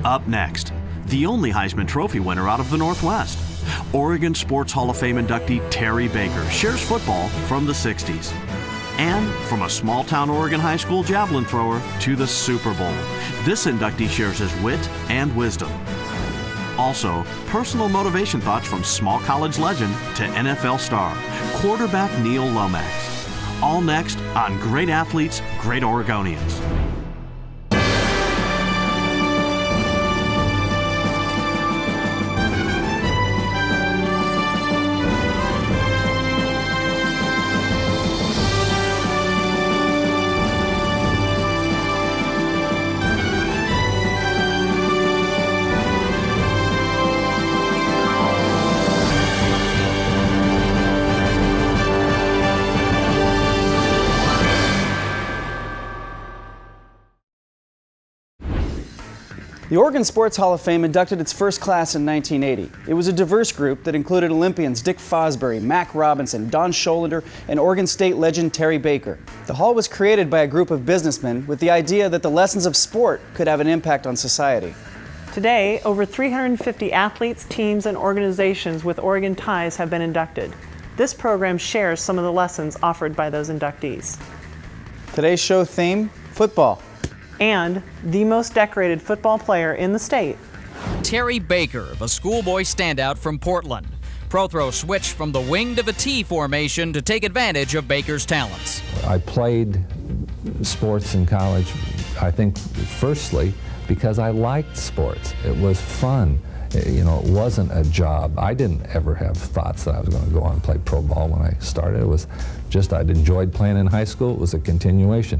Up next, the only Heisman Trophy winner out of the Northwest. Oregon Sports Hall of Fame inductee Terry Baker shares football from the 60s. And from a small-town Oregon high school javelin thrower to the Super Bowl, this inductee shares his wit and wisdom. Also, personal motivation thoughts from small college legend to NFL star, quarterback Neil Lomax. All next on Great Athletes, Great Oregonians. The Oregon Sports Hall of Fame inducted its first class in 1980. It was a diverse group that included Olympians Dick Fosbury, Mac Robinson, Don Scholender, and Oregon State legend Terry Baker. The hall was created by a group of businessmen with the idea that the lessons of sport could have an impact on society. Today, over 350 athletes, teams, and organizations with Oregon ties have been inducted. This program shares some of the lessons offered by those inductees. Today's show theme, football. And the most decorated football player in the state. Terry Baker, the schoolboy standout from Portland. Prothro switched from the wing to the T formation to take advantage of Baker's talents. I played sports in college, I think, firstly, because I liked sports. It was fun. You know, it wasn't a job. I didn't ever have thoughts that I was going to go on and play pro ball when I started. It was just I'd enjoyed playing in high school. It was a continuation.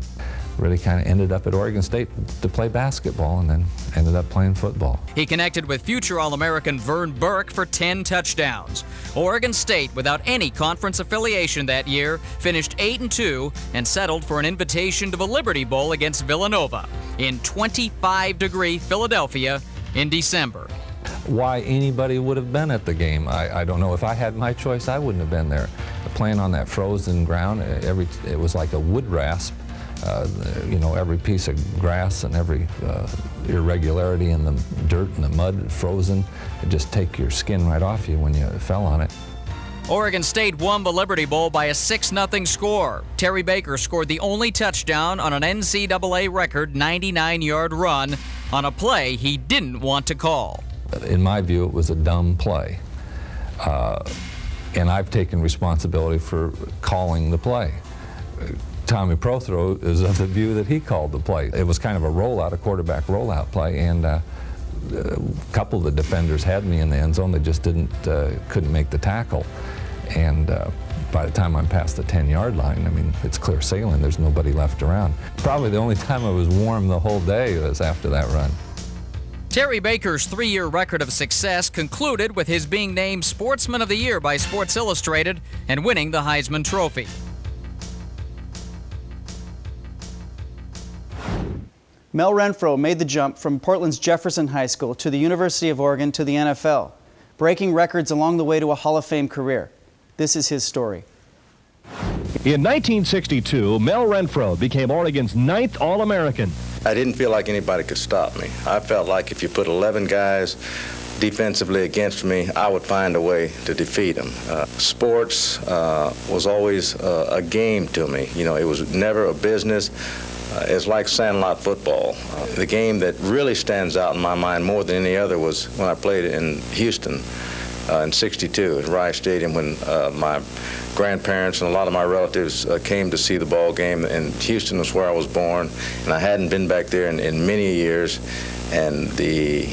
Really kind of ended up at Oregon State to play basketball and then ended up playing football. He connected with future All-American Vern Burke for 10 touchdowns. Oregon State, without any conference affiliation that year, finished 8-2 and settled for an invitation to the Liberty Bowl against Villanova in 25-degree Philadelphia in December. Why anybody would have been at the game, I don't know. If I had my choice, I wouldn't have been there. Playing on that frozen ground, it was like a wood rasp. You know, every piece of grass and every irregularity in the dirt and the mud frozen, it just take your skin right off you when you fell on it. Oregon State won the Liberty Bowl by a 6-0 score. Terry Baker scored the only touchdown on an NCAA record 99-yard run on a play he didn't want to call. In my view, it was a dumb play. And I've taken responsibility for calling the play. Tommy Prothro is of the view that he called the play. It was kind of a rollout, a quarterback rollout play, and a couple of the defenders had me in the end zone. They just couldn't make the tackle. And by the time I'm past the 10-yard line, I mean, it's clear sailing. There's nobody left around. Probably the only time I was warm the whole day was after that run. Terry Baker's 3-year record of success concluded with his being named Sportsman of the Year by Sports Illustrated and winning the Heisman Trophy. Mel Renfro made the jump from Portland's Jefferson High School to the University of Oregon to the NFL, breaking records along the way to a Hall of Fame career. This is his story. In 1962, Mel Renfro became Oregon's 9th All-American. I didn't feel like anybody could stop me. I felt like if you put 11 guys defensively against me, I would find a way to defeat them. Sports was always a game to me. You know, it was never a business. It's like sandlot football. The game that really stands out in my mind more than any other was when I played in Houston in '62 at Rice Stadium, when my grandparents and a lot of my relatives came to see the ball game. And Houston was where I was born, and I hadn't been back there in many years. And the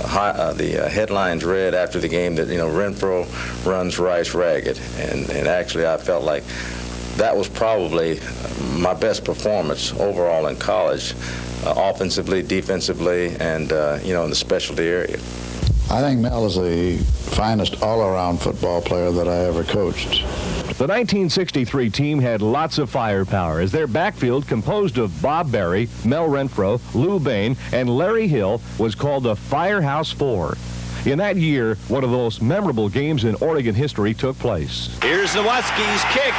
headlines read after the game that, you know, Renfro runs Rice ragged. And actually I felt like that was probably my best performance overall in college, offensively, defensively, and you know, in the specialty area. I think Mel is the finest all-around football player that I ever coached. The 1963 team had lots of firepower, as their backfield, composed of Bob Berry, Mel Renfro, Lou Bain, and Larry Hill, was called the Firehouse Four. In that year, one of the most memorable games in Oregon history took place. Here's Nowatzki's kick.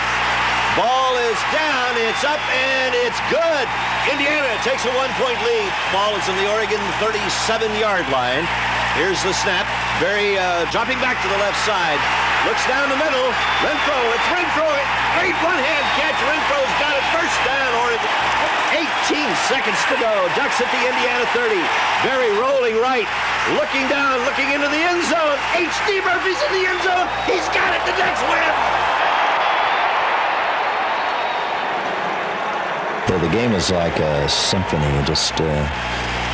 Ball is down, it's up, and it's good. Indiana takes a 1-point lead. Ball is in the Oregon 37-yard line. Here's the snap. Berry dropping back to the left side. Looks down the middle. Renfro, it's Renfro. Great one-hand catch. Renfro's got it. First down, Oregon. 18 seconds to go. Ducks at the Indiana 30. Berry rolling right. Looking down, looking into the end zone. H.D. Murphy's in the end zone. He's got it. The Ducks win. Yeah, the game was like a symphony. It just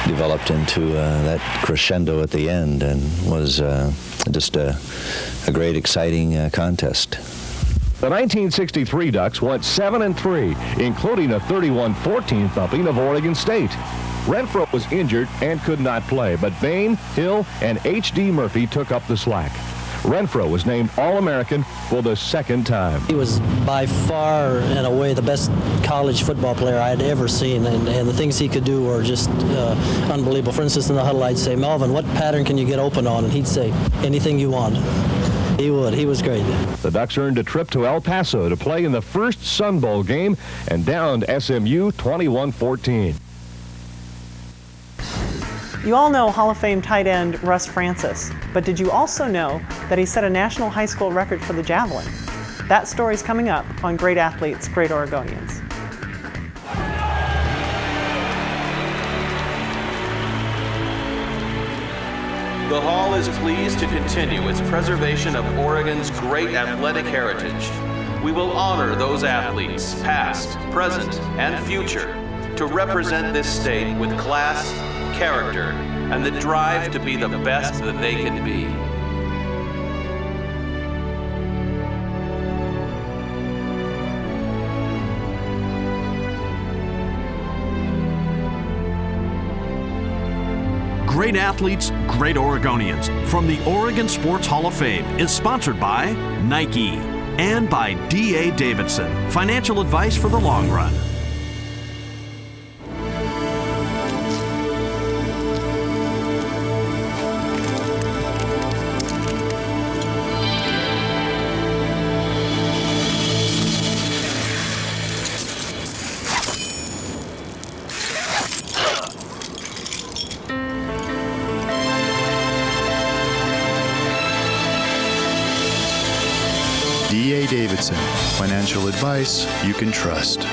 developed into that crescendo at the end and was just a great, exciting contest. The 1963 Ducks went 7-3, including a 31-14 thumping of Oregon State. Renfro was injured and could not play, but Bain, Hill, and H.D. Murphy took up the slack. Renfro was named All-American for the second time. He was by far and away the best college football player I had ever seen, and the things he could do were just unbelievable. For instance, in the huddle, I'd say, Melvin, what pattern can you get open on? And he'd say, anything you want. He would. He was great. The Ducks earned a trip to El Paso to play in the first Sun Bowl game and downed SMU 21-14. You all know Hall of Fame tight end Russ Francis, but did you also know that he set a national high school record for the javelin? That story's coming up on Great Athletes, Great Oregonians. The Hall is pleased to continue its preservation of Oregon's great athletic heritage. We will honor those athletes, past, present, and future, to represent this state with class, character, and the drive to be the best that they can be. Great Athletes, Great Oregonians from the Oregon Sports Hall of Fame is sponsored by Nike and by D.A. Davidson, financial advice for the long run. D.A. Davidson, financial advice you can trust.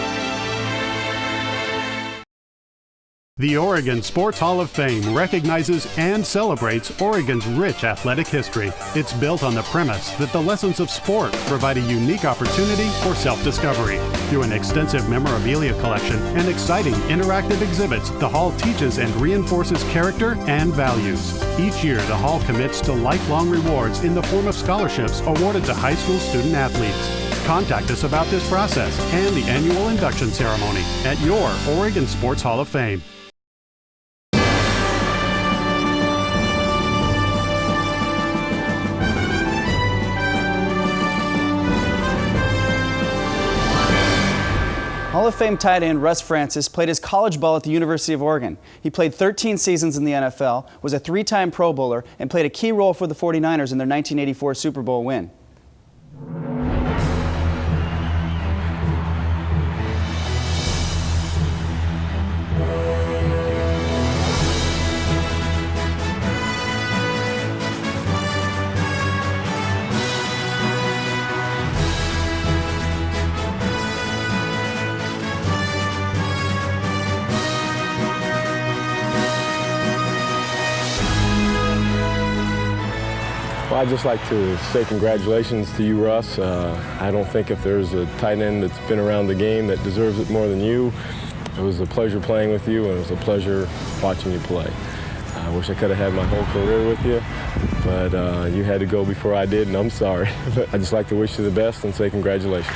The Oregon Sports Hall of Fame recognizes and celebrates Oregon's rich athletic history. It's built on the premise that the lessons of sport provide a unique opportunity for self-discovery. Through an extensive memorabilia collection and exciting interactive exhibits, the Hall teaches and reinforces character and values. Each year, the Hall commits to lifelong rewards in the form of scholarships awarded to high school student athletes. Contact us about this process and the annual induction ceremony at your Oregon Sports Hall of Fame. Hall of Fame tight end Russ Francis played his college ball at the University of Oregon. He played 13 seasons in the NFL, was a three-time Pro Bowler, and played a key role for the 49ers in their 1984 Super Bowl win. Well, I'd just like to say congratulations to you, Russ. I don't think if there's a tight end that's been around the game that deserves it more than you. It was a pleasure playing with you, and it was a pleasure watching you play. I wish I could have had my whole career with you, but you had to go before I did, and I'm sorry. But I'd just like to wish you the best and say congratulations.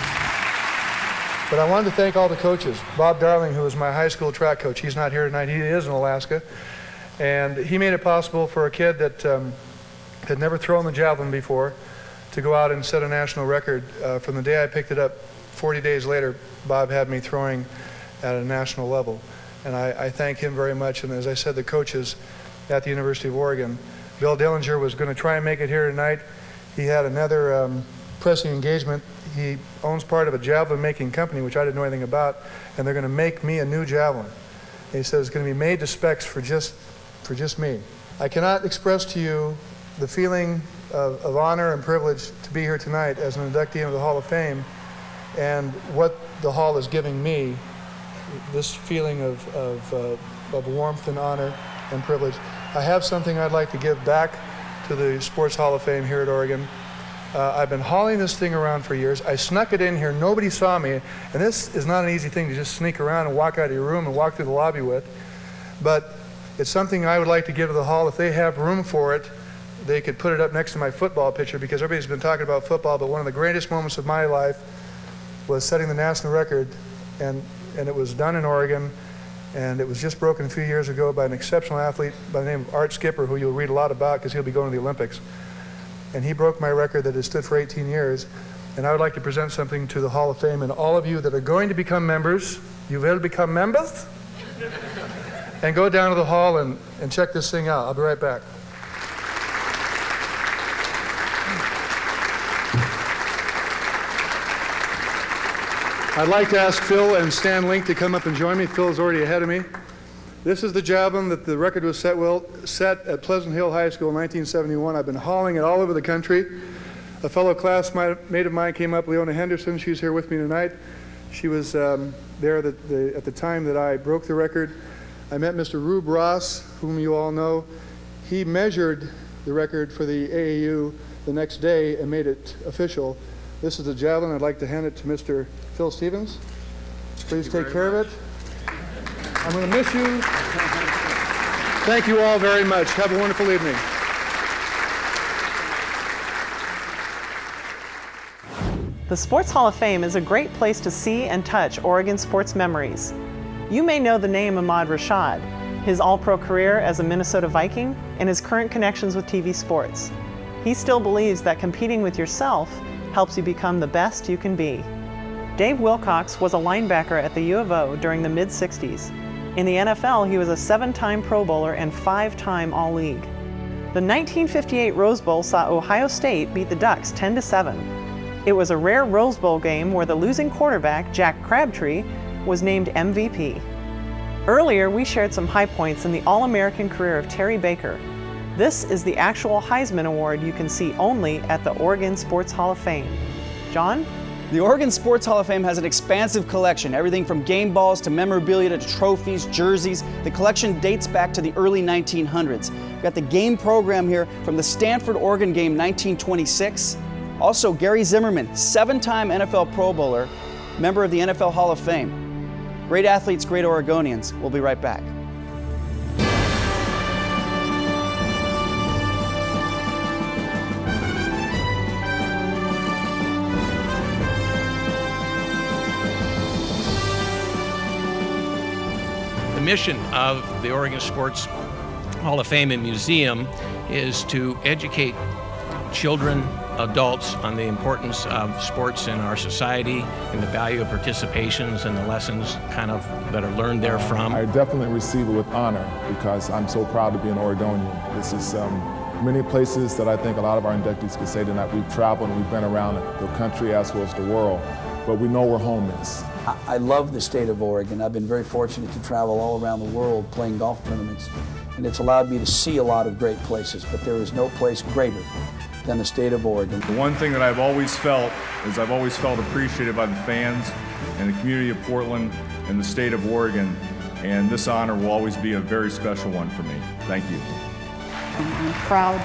But I wanted to thank all the coaches. Bob Darling, who was my high school track coach, he's not here tonight. He is in Alaska. And he made it possible for a kid that had never thrown the javelin before to go out and set a national record. From the day I picked it up, 40 days later, Bob had me throwing at a national level. And I thank him very much. And as I said, the coaches at the University of Oregon. Bill Dillinger was going to try and make it here tonight. He had another pressing engagement. he owns part of a javelin making company, which I didn't know anything about, and they're going to make me a new javelin. And he said it's going to be made to specs for just me. I cannot express to you the feeling of honor and privilege to be here tonight as an inductee into the Hall of Fame, and what the Hall is giving me, this feeling of warmth and honor and privilege. I have something I'd like to give back to the Sports Hall of Fame here at Oregon. I've been hauling this thing around for years. I snuck it in here, nobody saw me, and this is not an easy thing to just sneak around and walk out of your room and walk through the lobby with, but it's something I would like to give to the Hall. If they have room for it, they could put it up next to my football picture, because everybody's been talking about football, but one of the greatest moments of my life was setting the national record, and it was done in Oregon, and it was just broken a few years ago by an exceptional athlete by the name of Art Skipper, who you'll read a lot about because he'll be going to the Olympics. And he broke my record that has stood for 18 years, and I would like to present something to the Hall of Fame and all of you that are going to become members. You will become members? And go down to the hall and check this thing out. I'll be right back. I'd like to ask Phil and Stan Link to come up and join me. Phil is already ahead of me. This is the javelin that the record was set at Pleasant Hill High School in 1971. I've been hauling it all over the country. A fellow classmate of mine came up, Leona Henderson. She's here with me tonight. She was there at the time that I broke the record. I met Mr. Rube Ross, whom you all know. He measured the record for the AAU the next day and made it official. This is the javelin. I'd like to hand it to Mr. Phil Stevens. Please take care of it. I'm going to miss you. Thank you all very much. Have a wonderful evening. The Sports Hall of Fame is a great place to see and touch Oregon sports memories. You may know the name Ahmad Rashad, his all-pro career as a Minnesota Viking, and his current connections with TV sports. He still believes that competing with yourself helps you become the best you can be. Dave Wilcox was a linebacker at the U of O during the mid-60s. In the NFL, he was a 7-time Pro Bowler and 5-time All-League. The 1958 Rose Bowl saw Ohio State beat the Ducks 10-7. It was a rare Rose Bowl game where the losing quarterback, Jack Crabtree, was named MVP. Earlier, we shared some high points in the All-American career of Terry Baker. This is the actual Heisman Award you can see only at the Oregon Sports Hall of Fame. John? The Oregon Sports Hall of Fame has an expansive collection, everything from game balls to memorabilia to trophies, jerseys. The collection dates back to the early 1900s. We've got the game program here from the Stanford-Oregon game 1926. Also, Gary Zimmerman, 7-time NFL Pro Bowler, member of the NFL Hall of Fame. Great athletes, great Oregonians. We'll be right back. The mission of the Oregon Sports Hall of Fame and Museum is to educate children, adults on the importance of sports in our society and the value of participations and the lessons kind of that are learned therefrom. I definitely receive it with honor because I'm so proud to be an Oregonian. This is many places that I think a lot of our inductees could say tonight. We've traveled and we've been around the country as well as the world, but we know where home is. I love the state of Oregon. I've been very fortunate to travel all around the world playing golf tournaments, and it's allowed me to see a lot of great places, but there is no place greater than the state of Oregon. The one thing that I've always felt is I've always felt appreciated by the fans and the community of Portland and the state of Oregon, and this honor will always be a very special one for me. Thank you. I'm proud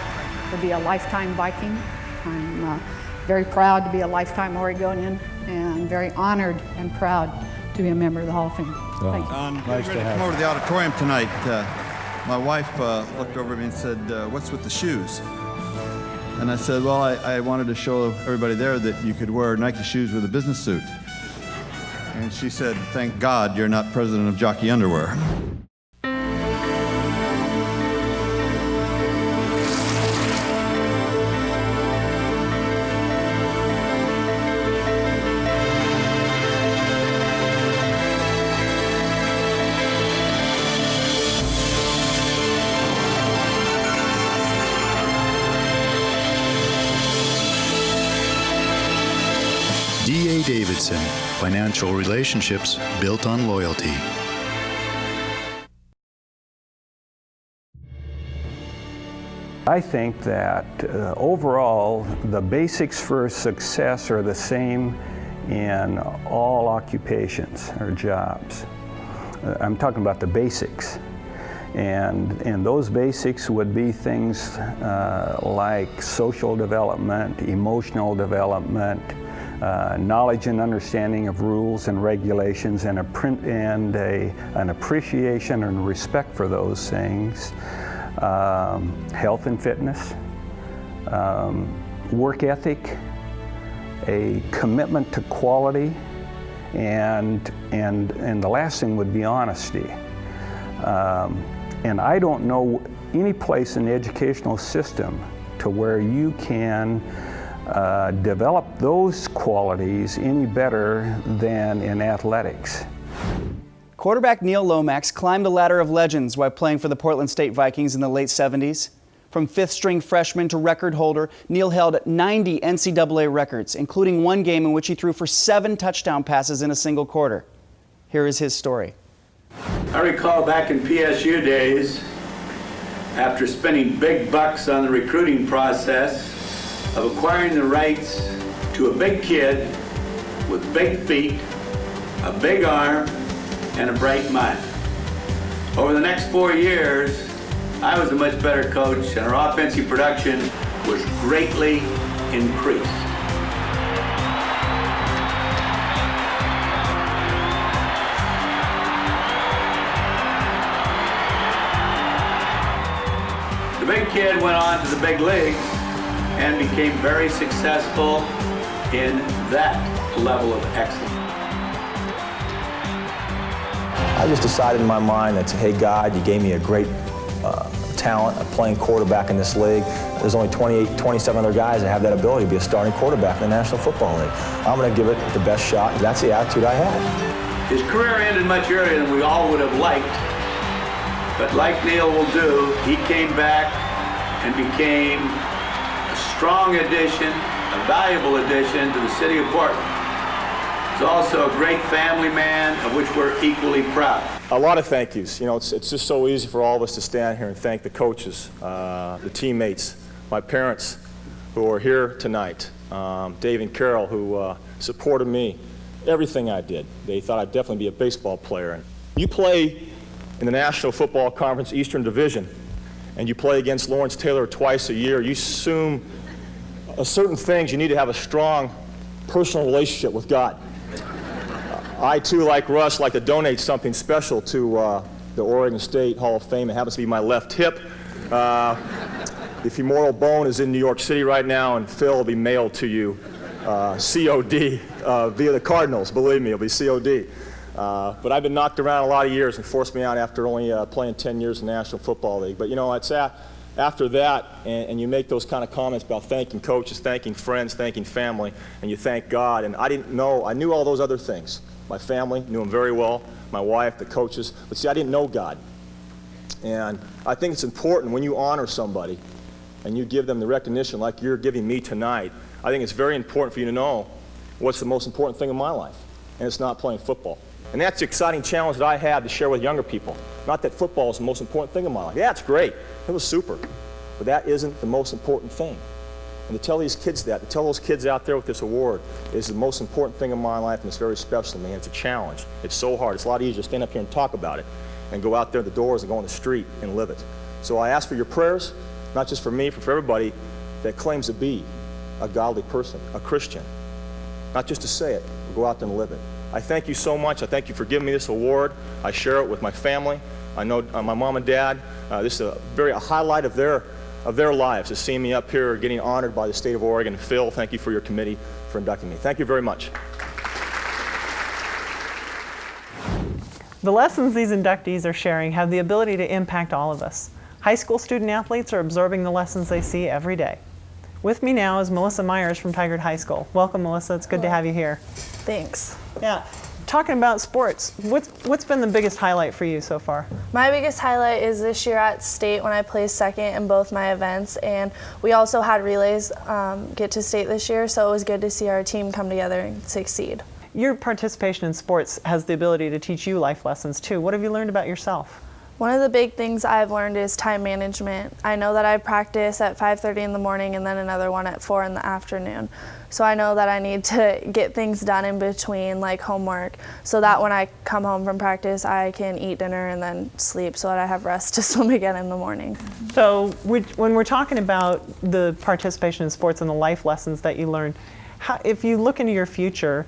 to be a lifetime Viking. I'm very proud to be a lifetime Oregonian, and very honored and proud to be a member of the Hall of Fame. Thank you. Nice to come over to the auditorium tonight. My wife looked over at me and said, "What's with the shoes?" And I said, well, I wanted to show everybody there that you could wear Nike shoes with a business suit. And she said, "Thank God you're not president of Jockey Underwear." D.A. Davidson, financial relationships built on loyalty. I think that overall, the basics for success are the same in all occupations or jobs. I'm talking about the basics. And those basics would be things like social development, emotional development, knowledge and understanding of rules and regulations, and an appreciation and respect for those things. Health and fitness, work ethic, a commitment to quality, and the last thing would be honesty. And I don't know any place in the educational system to where you can develop those qualities any better than in athletics. Quarterback Neil Lomax climbed the ladder of legends while playing for the Portland State Vikings in the late 70s. From fifth-string freshman to record holder, Neil held 90 NCAA records, including one game in which he threw for 7 touchdown passes in a single quarter. Here is his story. I recall back in PSU days, after spending big bucks on the recruiting process, of acquiring the rights to a big kid with big feet, a big arm, and a bright mind. Over the next 4 years, I was a much better coach, and our offensive production was greatly increased. The big kid went on to the big leagues and became very successful in that level of excellence. I just decided in my mind that, hey, God, you gave me a great talent of playing quarterback in this league. There's only 28, 27 other guys that have that ability to be a starting quarterback in the National Football League. I'm going to give it the best shot. That's the attitude I had. His career ended much earlier than we all would have liked, but like Neil will do, he came back and became a strong addition, a valuable addition to the city of Portland. He's also a great family man, of which we're equally proud. A lot of thank yous. You know, it's just so easy for all of us to stand here and thank the coaches, the teammates, my parents who are here tonight, Dave and Carol who supported me, everything I did. They thought I'd definitely be a baseball player. You play in the National Football Conference Eastern Division, and you play against Lawrence Taylor twice a year. You assume certain things. You need to have a strong personal relationship with God. I, too, like Russ, like to donate something special to the Oregon State Hall of Fame. It happens to be my left hip. The femoral bone is in New York City right now, and Phil will be mailed to you COD via the Cardinals. Believe me, it'll be COD. But I've been knocked around a lot of years and forced me out after only playing 10 years in the National Football League. But, you know, it's after that, and you make those kind of comments about thanking coaches, thanking friends, thanking family, and you thank God. And I knew all those other things. My family knew him very well, my wife, the coaches. But see, I didn't know God. And I think it's important when you honor somebody and you give them the recognition like you're giving me tonight, I think it's very important for you to know what's the most important thing in my life. And it's not playing football. And that's the exciting challenge that I had to share with younger people. Not that football is the most important thing in my life. Yeah, it's great. It was super. But that isn't the most important thing. And to tell these kids that, to tell those kids out there with this award is the most important thing in my life, and it's very special to me, and it's a challenge. It's so hard. It's a lot easier to stand up here and talk about it and go out there the doors and go on the street and live it. So I ask for your prayers, not just for me, but for everybody that claims to be a godly person, a Christian. Not just to say it, but go out there and live it. I thank you so much. I thank you for giving me this award. I share it with my family. I know my mom and dad. This is a highlight of their lives, is seeing me up here getting honored by the state of Oregon. Phil, thank you for your committee for inducting me. Thank you very much. The lessons these inductees are sharing have the ability to impact all of us. High school student athletes are absorbing the lessons they see every day. With me now is Melissa Myers from Tigard High School. Welcome, Melissa. It's good to have you here. Thanks. Yeah. talking about sports, what's been the biggest highlight for you so far? My biggest highlight is this year at state when I placed second in both my events, and we also had relays get to state this year, so it was good to see our team come together and succeed. Your participation in sports has the ability to teach you life lessons too. What have you learned about yourself? One of the big things I've learned is time management. I know that I practice at 5:30 in the morning and then another one at 4 in the afternoon. So I know that I need to get things done in between, like homework, so that when I come home from practice, I can eat dinner and then sleep so that I have rest to swim again in the morning. So when we're talking about the participation in sports and the life lessons that you learn, if you look into your future,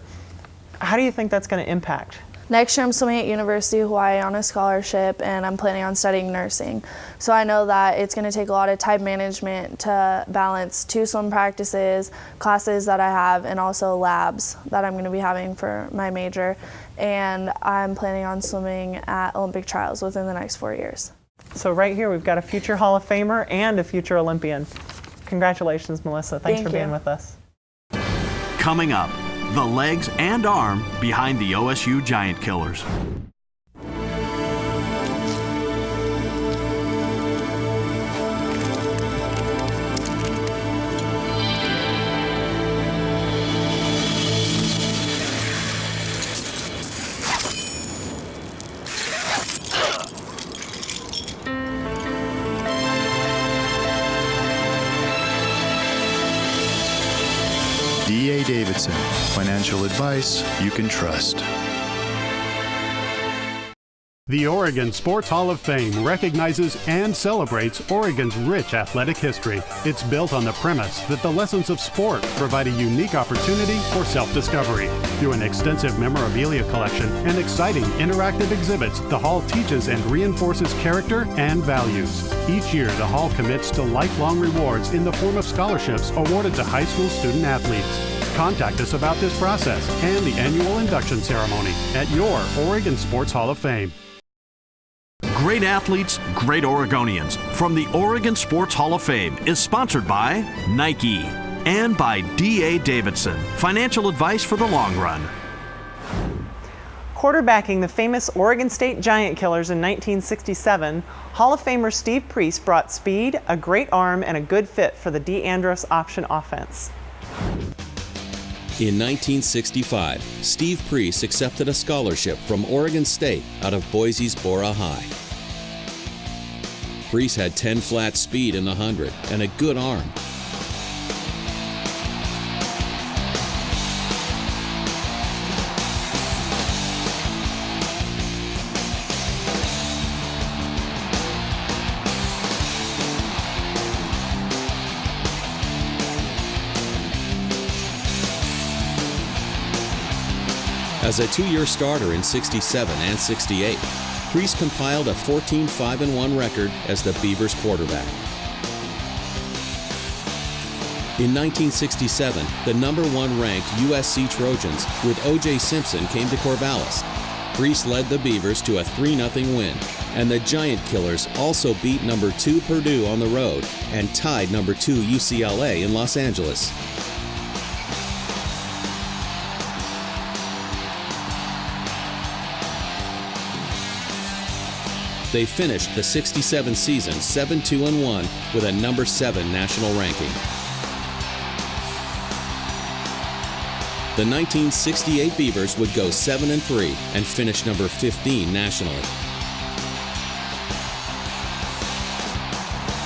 how do you think that's going to impact? Next year I'm swimming at University of Hawaii on a scholarship, and I'm planning on studying nursing. So I know that it's going to take a lot of time management to balance 2 swim practices, classes that I have, and also labs that I'm going to be having for my major. And I'm planning on swimming at Olympic trials within the next 4 years. So right here we've got a future Hall of Famer and a future Olympian. Congratulations, Melissa. Thanks for being with us. Coming up, the legs and arm behind the OSU Giant Killers. D.A. Davidson, financial advice you can trust. The Oregon Sports Hall of Fame recognizes and celebrates Oregon's rich athletic history. It's built on the premise that the lessons of sport provide a unique opportunity for self-discovery. Through an extensive memorabilia collection and exciting interactive exhibits, the Hall teaches and reinforces character and values. Each year, the Hall commits to lifelong rewards in the form of scholarships awarded to high school student athletes. Contact us about this process and the annual induction ceremony at your Oregon Sports Hall of Fame. Great athletes, great Oregonians. From the Oregon Sports Hall of Fame is sponsored by Nike and by D.A. Davidson, financial advice for the long run. Quarterbacking the famous Oregon State Giant Killers in 1967, Hall of Famer Steve Priest brought speed, a great arm, and a good fit for the DeAndros option offense. In 1965, Steve Priest accepted a scholarship from Oregon State out of Boise's Bora High. Priest had 10 flat speed in the 100 and a good arm. As a 2-year starter in 67 and 68, Priest compiled a 14-5-1 record as the Beavers quarterback. In 1967, the #1 ranked USC Trojans with O.J. Simpson came to Corvallis. Priest led the Beavers to a 3-0 win, and the Giant Killers also beat #2 Purdue on the road and tied #2 UCLA in Los Angeles. They finished the 67 season 7-2-1 with a #7 national ranking. The 1968 Beavers would go 7-3 and finish #15 nationally.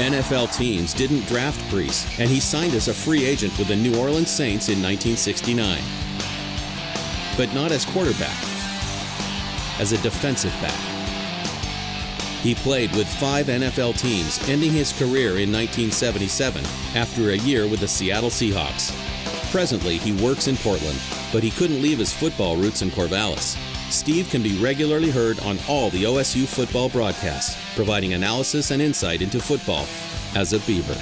NFL teams didn't draft Priest, and he signed as a free agent with the New Orleans Saints in 1969. But not as quarterback, as a defensive back. He played with 5 NFL teams, ending his career in 1977 after a year with the Seattle Seahawks. Presently, he works in Portland, but he couldn't leave his football roots in Corvallis. Steve can be regularly heard on all the OSU football broadcasts, providing analysis and insight into football as a Beaver.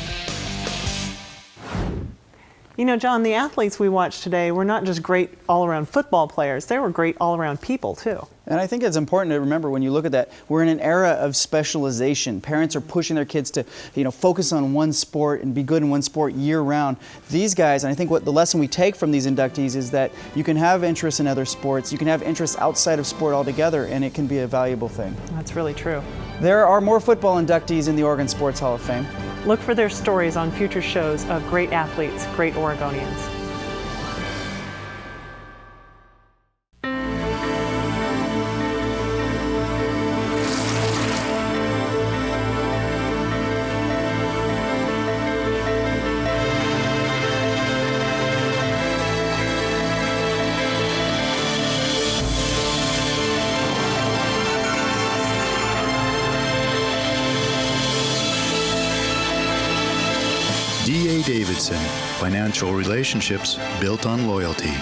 You know, John, the athletes we watched today were not just great all-around football players, they were great all-around people too. And I think it's important to remember when you look at that, we're in an era of specialization. Parents are pushing their kids to, focus on one sport and be good in one sport year-round. These guys, and I think what the lesson we take from these inductees is that you can have interests in other sports, you can have interests outside of sport altogether, and it can be a valuable thing. That's really true. There are more football inductees in the Oregon Sports Hall of Fame. Look for their stories on future shows of great athletes, great Oregonians. D.A. Davidson, financial relationships built on loyalty.